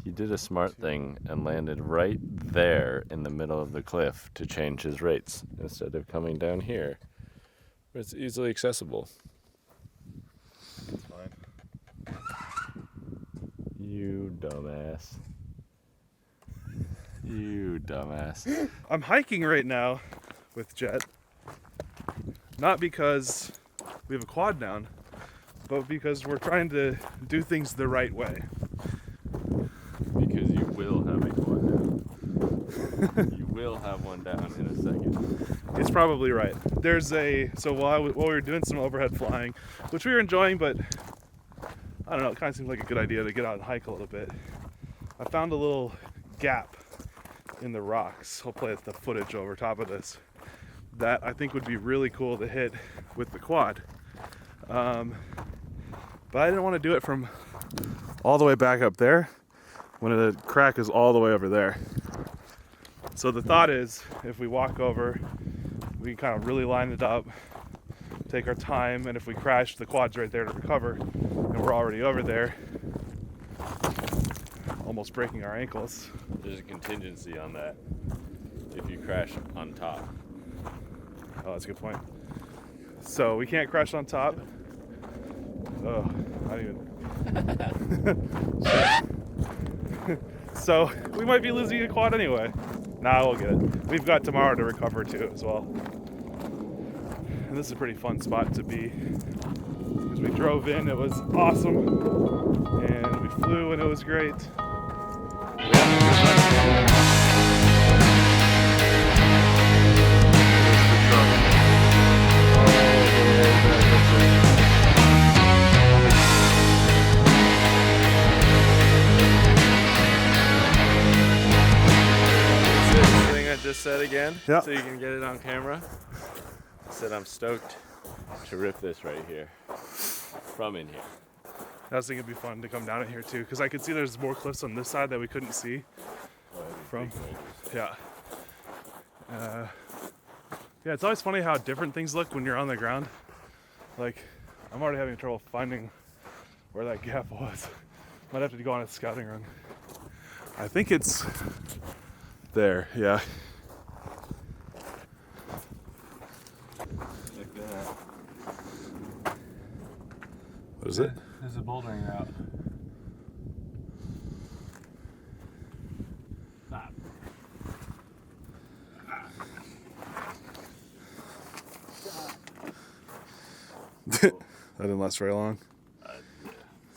He did a smart thing and landed right there in the middle of the cliff to change his rates instead of coming down here, where it's easily accessible. That's fine. You dumbass. You dumbass. I'm hiking right now with Jet. Not because we have a quad down, but because we're trying to do things the right way. Because you will have a quad down. You will have one down in a second. It's probably right. So while we were doing some overhead flying, which we were enjoying, but I don't know, it kind of seemed like a good idea to get out and hike a little bit. I found a little gap in the rocks. I'll play the footage over top of this. That I think would be really cool to hit with the quad. But I didn't want to do it from all the way back up there when the crack is all the way over there. So the thought is, if we walk over, we can kind of really line it up, take our time, and if we crash, the quad's right there to recover, and we're already over there, almost breaking our ankles. There's a contingency on that if you crash on top. Oh, that's a good point. So we can't crash on top. Oh, not even. So we might be losing a quad anyway. Nah, we'll get it. We've got tomorrow to recover too as well. And this is a pretty fun spot to be. Because we drove in, it was awesome. And we flew and it was great. Just said again, yeah. So you can get it on camera. I said I'm stoked to rip this right here from in here. I was thinking it'd be fun to come down in here too, because I could see there's more cliffs on this side that we couldn't see from. Yeah. Yeah, it's always funny how different things look when you're on the ground. Like, I'm already having trouble finding where that gap was. Might have to go on a scouting run. I think it's there, yeah. Like that. What is it? There's a bouldering route. That didn't last very long.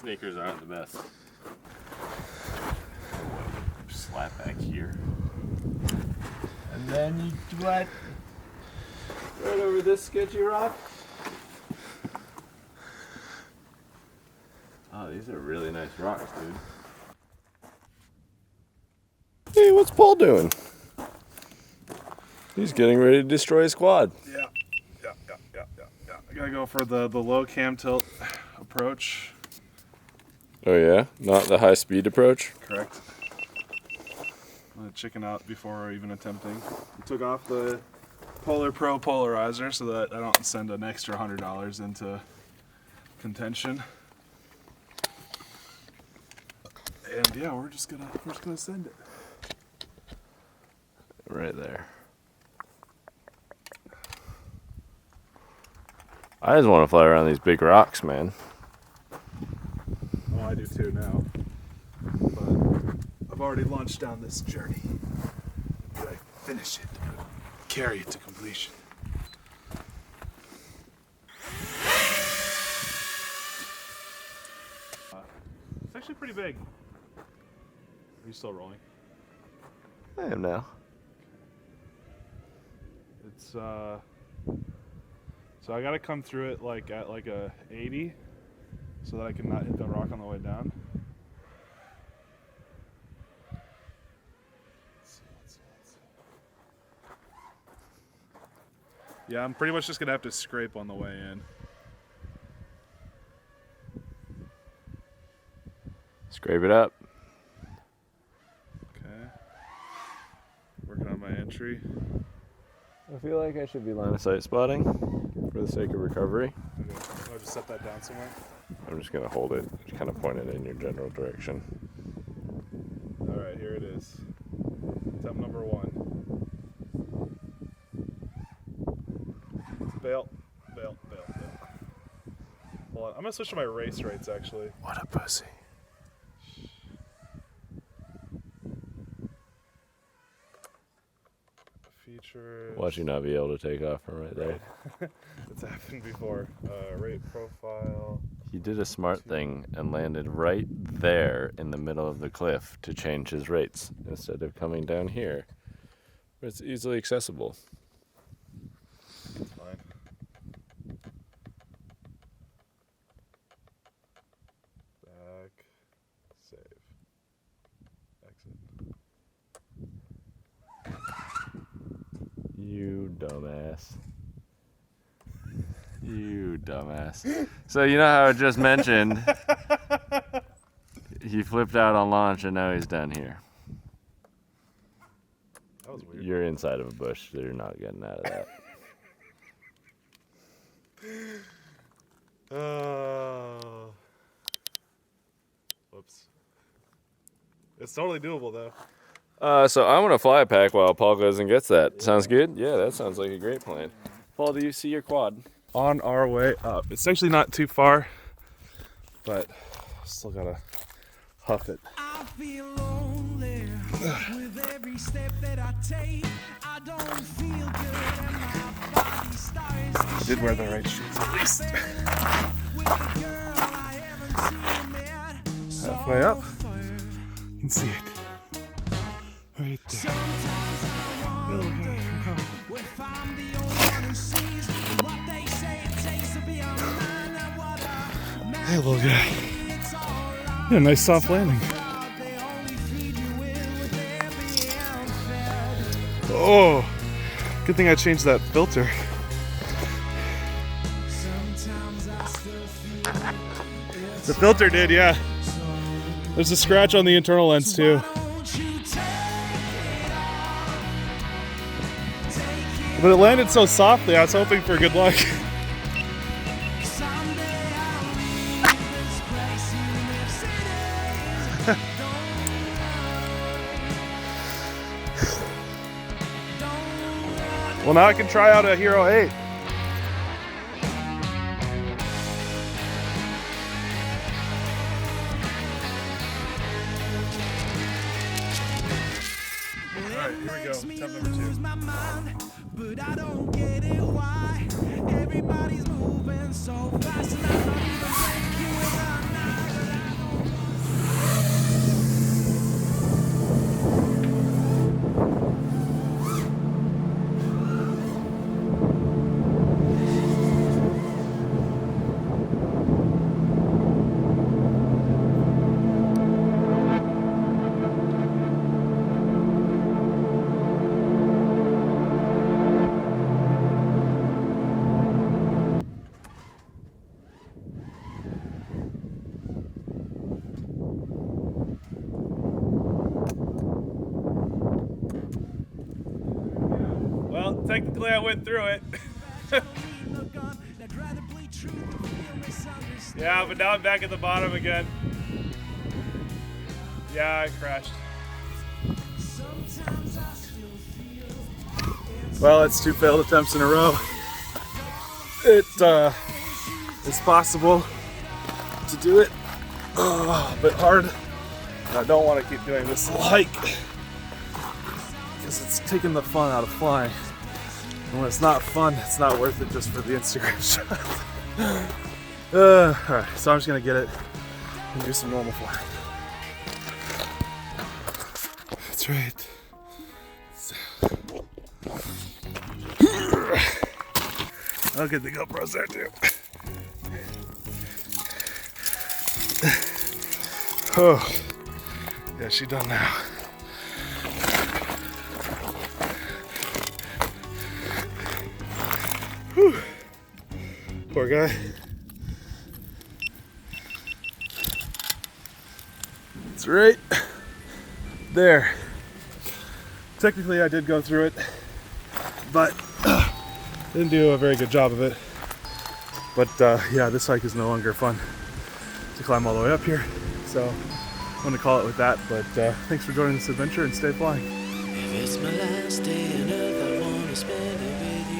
Sneakers aren't the best. Slap back here. And then you do what? Right over this sketchy rock. Oh, these are really nice rocks, dude. Hey, what's Paul doing? He's getting ready to destroy his quad. Yeah. I gotta go for the low cam tilt approach. Oh yeah? Not the high speed approach? Correct. I'm gonna chicken out before even attempting. I took off the Polar Pro polarizer so that I don't send an extra $100 into contention. And yeah, we're just gonna send it. Right there. I just want to fly around these big rocks, man. Oh, I do too now. But I've already launched down this journey. Gotta finish it. Carry it to completion. It's actually pretty big. Are you still rolling? I am now. It's so I gotta come through it like at like a 80 so that I can not hit the rock on the way down. Let's see. Yeah, I'm pretty much just gonna have to scrape on the way in. Scrape it up. Okay. Working on my entry. I feel like I should be line of sight spotting for the sake of recovery. Okay. I'll just set that down somewhere. I'm just gonna hold it, just kind of point it in your general direction. attempt number 1. Bail, bail, bail, bail. Hold on, I'm gonna switch to my race rates actually. What a pussy. Features. Watch you not be able to take off from right there. It's happened before. Rate profile. He did a smart thing and landed right there in the middle of the cliff to change his rates instead of coming down here where it's easily accessible. That's fine. Back. Save. Exit. You dumbass. You dumbass. So you know how I just mentioned he flipped out on launch and now he's down here. That was weird. You're inside of a bush, so you're not getting out of that. Whoops. It's totally doable though. So I'm gonna fly a pack while Paul goes and gets that. Sounds good? Yeah, that sounds like a great plan. Paul, do you see your quad? On our way up. It's actually not too far, but still gotta huff it. I feel lonely with every step that I take. I don't feel good and my body starts to Did wear the right shoes at least. Halfway up. You can see it. Right there. Hey, little guy. Yeah, nice soft landing. Oh, good thing I changed that filter. The filter did, yeah. There's a scratch on the internal lens too. But it landed so softly, I was hoping for good luck. Well, now I can try out a Hero 8. Alright, here we go. Attempt number 2. But I don't get it why everybody's moving so fast and I don't even think you with a knife. Well, technically I went through it. Yeah, but now I'm back at the bottom again. Yeah, I crashed. Well, it's 2 failed attempts in a row. It's possible to do it, a bit hard. I don't want to keep doing this hike because it's taking the fun out of flying. And when it's not fun, it's not worth it just for the Instagram shot. Alright, so I'm just gonna get it and do some normal flying. That's right. I'll get the GoPros there too. Oh, yeah, she's done now. Whew. Poor guy. It's right there. Technically, I did go through it, but didn't do a very good job of it. But yeah, this hike is no longer fun to climb all the way up here. So I'm gonna call it with that. But thanks for joining this adventure and stay flying. If it's my last day on earth, I wanna spend it with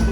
you.